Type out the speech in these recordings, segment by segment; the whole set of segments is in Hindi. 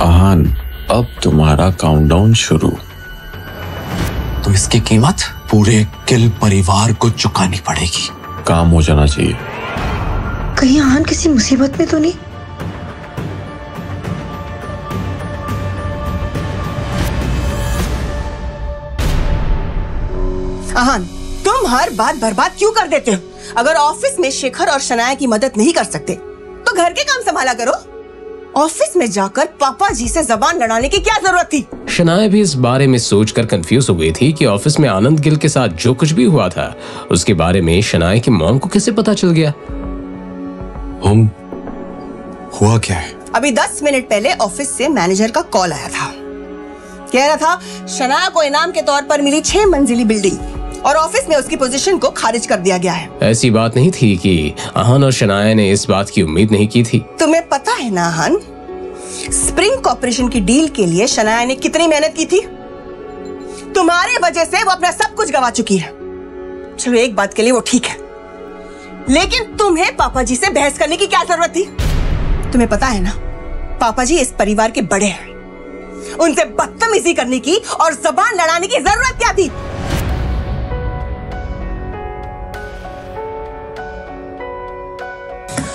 आहान, अब तुम्हारा काउंटडाउन शुरू। तो इसकी कीमत पूरे गिल परिवार को चुकानी पड़ेगी। काम हो जाना चाहिए। कहीं आहान किसी मुसीबत में तो नहीं? आहान, तुम हर बात बर्बाद क्यों कर देते हो? अगर ऑफिस में शेखर और शनाया की मदद नहीं कर सकते तो घर के काम संभाला करो। ऑफिस में जाकर पापा जी से जबान लड़ाने की क्या जरूरत थी? शनाया भी इस बारे में सोचकर कंफ्यूज हो गई थी कि ऑफिस में आनंद गिल के साथ जो कुछ भी हुआ था उसके बारे में शनाया की मॉम को कैसे पता चल गया। हुआ क्या है? अभी 10 मिनट पहले ऑफिस से मैनेजर का कॉल आया था। कह रहा था शनाया को इनाम के तौर पर मिली 6 मंजिली बिल्डिंग और ऑफिस में उसकी पोजीशन को खारिज कर दिया गया है। ऐसी बात नहीं थी कि आहान और शनाया ने इस बात की उम्मीद नहीं की थी। तुम्हें पता है ना आहान, स्प्रिंग कॉर्पोरेशन की डील के लिए शनाया ने कितनी मेहनत की थी? तुम्हारे वजह से वो अपना सब कुछ गवा चुकी है। चलो एक बात के लिए वो ठीक है, लेकिन तुम्हें पापा जी से बहस करने की क्या जरूरत थी? तुम्हें पता है ना, पापा जी इस परिवार के बड़े हैं, उनसे बदतमीजी करने की और जबान लड़ाने की जरूरत क्या थी?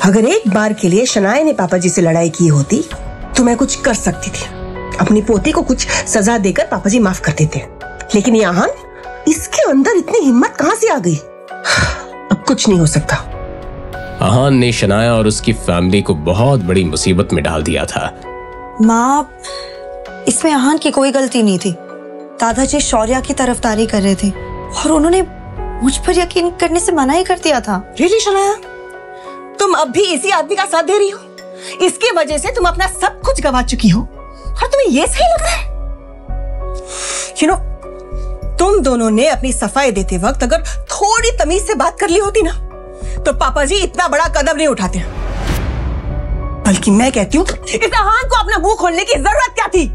अगर एक बार के लिए शनाया ने पापा जी से लड़ाई की होती तो मैं कुछ कर सकती थी, अपनी पोती को कुछ सजा देकर पापा जी माफ कर देते। लेकिन ये आहान, इसके अंदर इतनी हिम्मत कहां से आ गई? अब कुछ नहीं हो सकता। आहान ने शनाया और उसकी फैमिली को बहुत बड़ी मुसीबत में डाल दिया था। माँ, इसमें आहान की कोई गलती नहीं थी। दादाजी शौर्या की तरफदारी कर रहे थे और उन्होंने मुझ पर यकीन करने से मना ही कर दिया था। रियली शनाया, तुम अब भी इसी आदमी का साथ दे रही हो? इसकी वजह से तुम अपना सब कुछ गवा चुकी हो और तुम्हें यह सही लग रहा है? यू नो, तुम दोनों ने अपनी सफाई देते वक्त अगर थोड़ी तमीज से बात कर ली होती ना तो पापा जी इतना बड़ा कदम नहीं उठाते। बल्कि मैं कहती हूँ इस आहान को अपना मुंह खोलने की जरूरत क्या थी?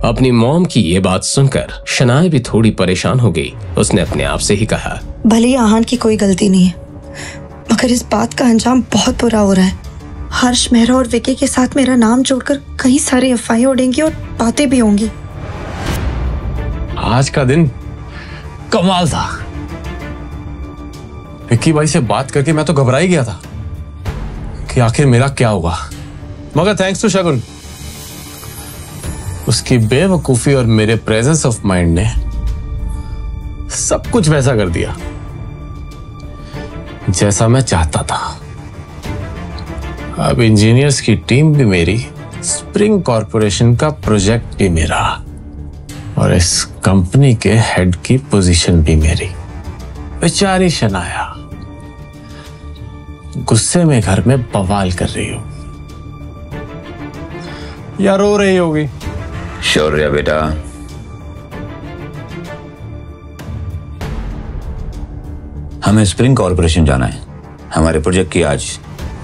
अपनी मॉम की ये बात सुनकर शनाया भी थोड़ी परेशान हो गई। उसने अपने आप से ही कहा, भले ही आहान की कोई गलती नहीं है, मगर इस बात का अंजाम बहुत बुरा हो रहा है। हर्ष, मेहरा और विकी के साथ मेरा नाम जोड़कर कई सारी अफवाहें उड़ेंगी और बातें भी होंगी। आज का दिन कमाल था। विक्की भाई से बात करके मैं तो घबरा ही गया था कि आखिर मेरा क्या होगा, मगर थैंक्स टू शगुन, उसकी बेवकूफी और मेरे प्रेजेंस ऑफ माइंड ने सब कुछ वैसा कर दिया जैसा मैं चाहता था। अब इंजीनियर्स की टीम भी मेरी, स्प्रिंग कॉर्पोरेशन का प्रोजेक्ट भी मेरा और इस कंपनी के हेड की पोजीशन भी मेरी। बेचारी शनाया गुस्से में घर में बवाल कर रही हो या रो रही होगी। शौर्य बेटा, हमें स्प्रिंग कॉर्पोरेशन जाना है। हमारे प्रोजेक्ट की आज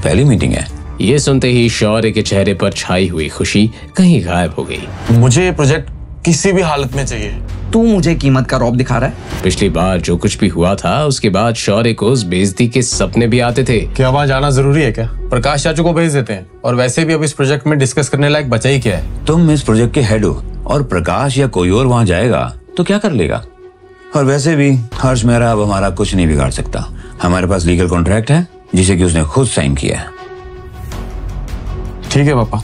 पहली मीटिंग है। ये सुनते ही शौर्य के चेहरे पर छाई हुई खुशी कहीं गायब हो गई। मुझे ये प्रोजेक्ट किसी भी हालत में चाहिए। तू मुझे कीमत का रौब दिखा रहा है? पिछली बार जो कुछ भी हुआ था उसके बाद शौर्य को उस बेइज्जती के सपने भी आते थे। क्या वहां जाना जरूरी है क्या? प्रकाश चाचू को भेज देते हैं, और वैसे भी अब इस प्रोजेक्ट में डिस्कस करने लायक बचा ही क्या है? तुम इस प्रोजेक्ट के हेड हो और प्रकाश या कोई और वहां जाएगा तो क्या कर लेगा? और वैसे भी हर्ष मेहरा अब हमारा कुछ नहीं बिगाड़ सकता। हमारे पास लीगल कॉन्ट्रैक्ट है जिसे कि उसने खुद साइन किया है। ठीक है पापा,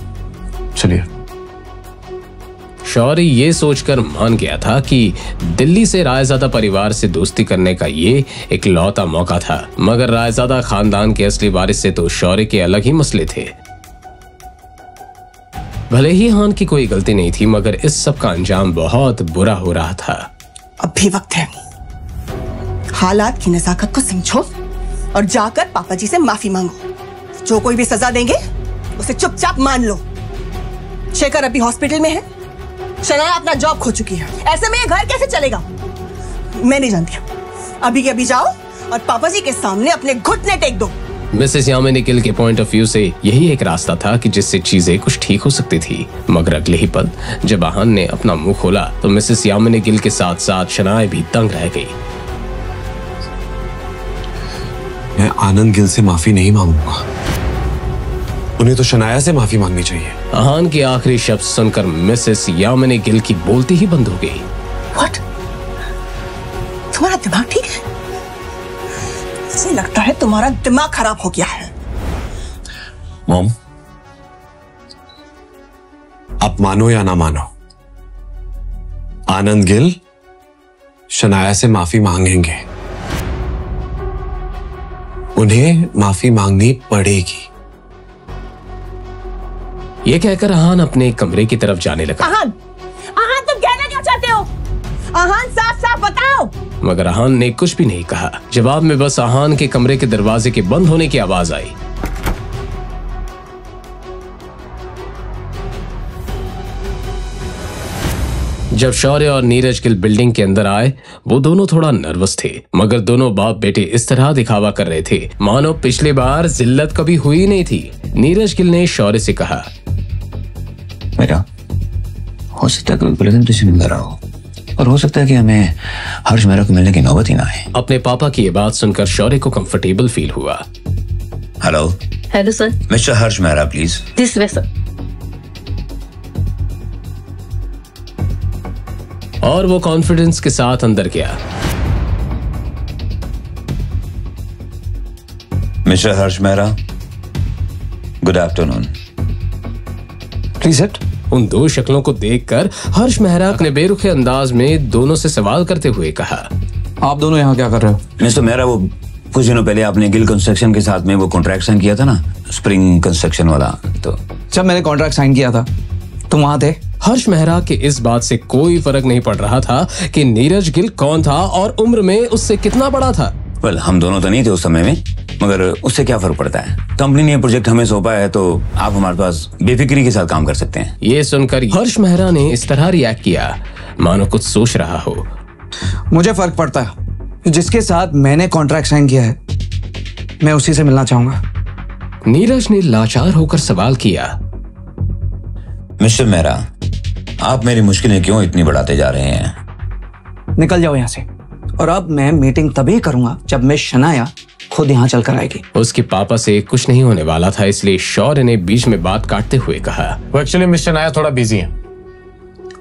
चलिए। शौर्य ये सोचकर मान गया था कि दिल्ली से रायजादा परिवार से दोस्ती करने का ये एक लौता मौका था, मगर रायजादा खानदान के असली वारिस से तो शौर्य के अलग ही मसले थे। भले ही हान की कोई गलती नहीं थी, मगर इस सब का अंजाम बहुत बुरा हो रहा था। अब भी वक्त है, हालात की नजाकत को समझो और जाकर पापा जी से माफी मांगो। जो कोई भी सजा देंगे उसे चुपचाप मान लो। शेखर अभी हॉस्पिटल में है, शनाया अपना जॉब खो चुकी है, ऐसे में ये घर कैसे चलेगा? मैं नहीं जानती। अभी के अभी जाओ और पापा जी के सामने अपने घुटने टेक दो। मिसेस यामिनी गिल के पॉइंट ऑफ व्यू से यही एक रास्ता था कि जिससे चीजें कुछ ठीक हो सकती थी, मगर अगले ही पल जब आहान ने अपना मुंह खोला तो मिसेस यामिनी गिल के साथ साथ शनाया भी दंग रह गई। मैं आनंद गिल से माफी नहीं मांगूंगा। उन्हें तो शनाया से माफी मांगनी चाहिए। आहान की आखिरी शब्द सुनकर मिसेस यामिनी गिल की बोलती ही बंद हो गई। What? तुम्हारा दिमाग ठीक है? मुझे लगता है तुम्हारा दिमाग खराब हो गया है। मॉम, आप मानो या ना मानो, आनंद गिल शनाया से माफी मांगेंगे। उन्हें माफी मांगनी पड़ेगी। ये कहकर आहान अपने कमरे की तरफ जाने लगा। आहान, तुम कहना क्या चाहते हो? आहान, साफ साफ बताओ। मगर आहान ने कुछ भी नहीं कहा। जवाब में बस आहान के कमरे के दरवाजे के बंद होने की आवाज आई। जब शौर्य और नीरज गिल बिल्डिंग के अंदर आए, वो दोनों थोड़ा नर्वस थे, मगर दोनों बाप बेटे इस तरह दिखावा कर रहे थे मानो पिछली बार जिल्लत कभी हुई नहीं थी। नीरज गिल ने शौर्य से कहा, मेरा हो सकता है कोई प्रेजेंटेशन मिल रहा हो, और हो सकता है कि हमें हर्ष मेहरा को मिलने की नौबत ही ना आए। अपने पापा की ये बात सुनकर शौर्य को कंफर्टेबल फील हुआ। Hello. Hello sir. Mister Harsh Mehra please. This way sir. और वो कॉन्फिडेंस के साथ अंदर गया। Mister Harsh Mehra, good afternoon. Please sit. उन दो शक्लों को देखकर हर्ष मेहरा अपने बेरुखे अंदाज में दोनों से सवाल करते हुए कहा, आप दोनों यहाँ क्या कर रहे हो? मिस्टर मेहरा, वो कुछ दिनों पहले आपने गिल कंस्ट्रक्शन के साथ में वो कॉन्ट्रैक्ट साइन किया था ना, स्प्रिंग कंस्ट्रक्शन वाला, तो जब मैंने कॉन्ट्रैक्ट साइन किया था तुम वहां थे? हर्ष मेहरा के इस बात से कोई फर्क नहीं पड़ रहा था कि नीरज गिल कौन था और उम्र में उससे कितना बड़ा था। वेल, हम दोनों तो नहीं थे उस समय में, मगर उससे क्या फर्क पड़ता है? कंपनी ने प्रोजेक्ट हमें सौंपा है तो आप हमारे पास बेफिक्री के साथ काम कर सकते हैं। ये सुनकर हर्ष मेहरा ने इस तरह रिएक्ट किया मानो कुछ सोच रहा हो। मुझे फर्क पड़ता है, जिसके साथ मैंने कॉन्ट्रैक्ट साइन किया है मैं उसी से मिलना चाहूंगा। नीरज ने लाचार होकर सवाल किया, मिस्टर मेहरा, आप मेरी मुश्किलें क्यों इतनी बढ़ाते जा रहे हैं? निकल जाओ यहाँ से। और अब मैं मीटिंग तभी करूंगा जब मैं शनाया खुद यहाँ चलकर आएगी। उसके पापा से कुछ नहीं होने वाला था, इसलिए शौर्य ने बीच में बात काटते हुए कहा, वो एक्चुअली मिस्टर नाया थोड़ा बिजी है,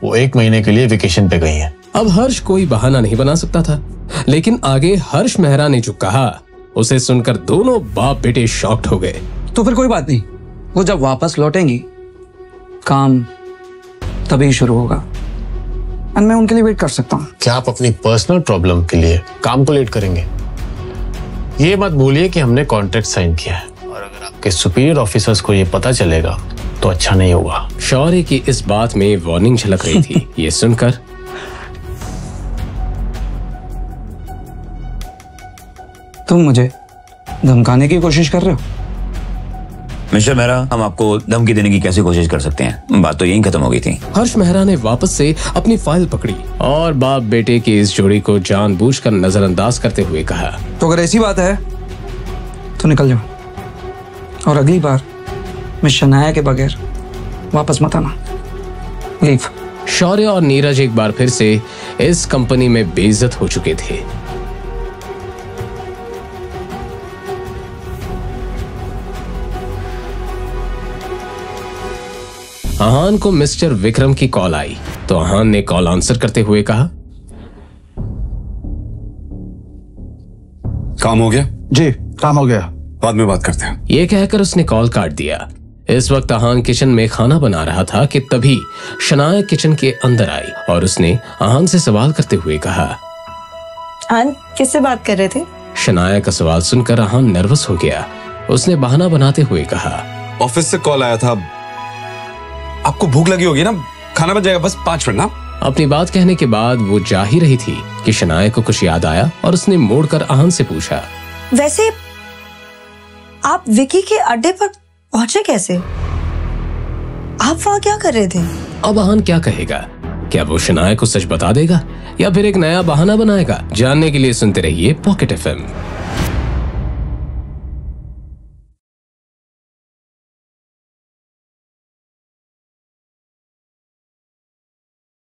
वो 1 महीने के लिए वेकेशन पे गई है। अब हर्ष कोई बहाना नहीं बना सकता था, लेकिन आगे हर्ष मेहरा ने जो कहा उसे सुनकर दोनों बाप बेटे शॉक्ड हो गए। तो फिर कोई बात नहीं, वो जब वापस लौटेंगी काम तभी शुरू होगा, और मैं उनके लिए वेट कर सकता हूँ। क्या आप अपनी पर्सनल प्रॉब्लम के लिए काम को लेट करेंगे? ये मत भूलिए कि हमने कॉन्ट्रैक्ट साइन किया है, और अगर आपके सुपीरियर ऑफिसर्स को ये पता चलेगा तो अच्छा नहीं होगा। शौर्य की इस बात में वार्निंग झलक रही थी। ये सुनकर तुम मुझे धमकाने की कोशिश कर रहे हो? मिस्टर मेहरा, हम आपको धमकी देने की कैसे कोशिश कर सकते हैं? बात तो यहीं खत्म हो गई थी। हर्ष मेहरा ने वापस से अपनी फाइल पकड़ी और बाप बेटे की इस जोड़ी को जानबूझकर नजरअंदाज करते हुए कहा, तो अगर ऐसी बात है तो निकल जाओ, और अगली बार मैं शनाया के बगैर वापस मत आना। लीव। शौर्य और नीरज एक बार फिर से इस कंपनी में बेइज्जत हो चुके थे। आहान को मिस्टर विक्रम की कॉल आई तो आहान ने कॉल आंसर करते हुए कहा, काम हो गया? जी काम हो गया, बाद में बात करते हैं। ये कहकर उसने कॉल काट दिया। इस वक्त आहान किचन में खाना बना रहा था कि तभी शनाया किचन के अंदर आई और उसने आहान से सवाल करते हुए कहा, आन किससे बात कर रहे थे? शनाया का सवाल सुनकर आहान नर्वस हो गया। उसने बहाना बनाते हुए कहा, ऑफिस से कॉल आया था, आपको भूख लगी होगी ना, खाना बन जाएगा, बस 5 मिनट ना। अपनी बात कहने के बाद वो जा ही रही थी कि शनाया को कुछ याद आया और उसने मोड़कर आहान से पूछा, वैसे आप विकी के अड्डे पर पहुंचे कैसे? आप वहां क्या कर रहे थे? अब आहान क्या कहेगा? क्या वो शनाया को सच बता देगा या फिर एक नया बहाना बनाएगा? जानने के लिए सुनते रहिए पॉकेट FM।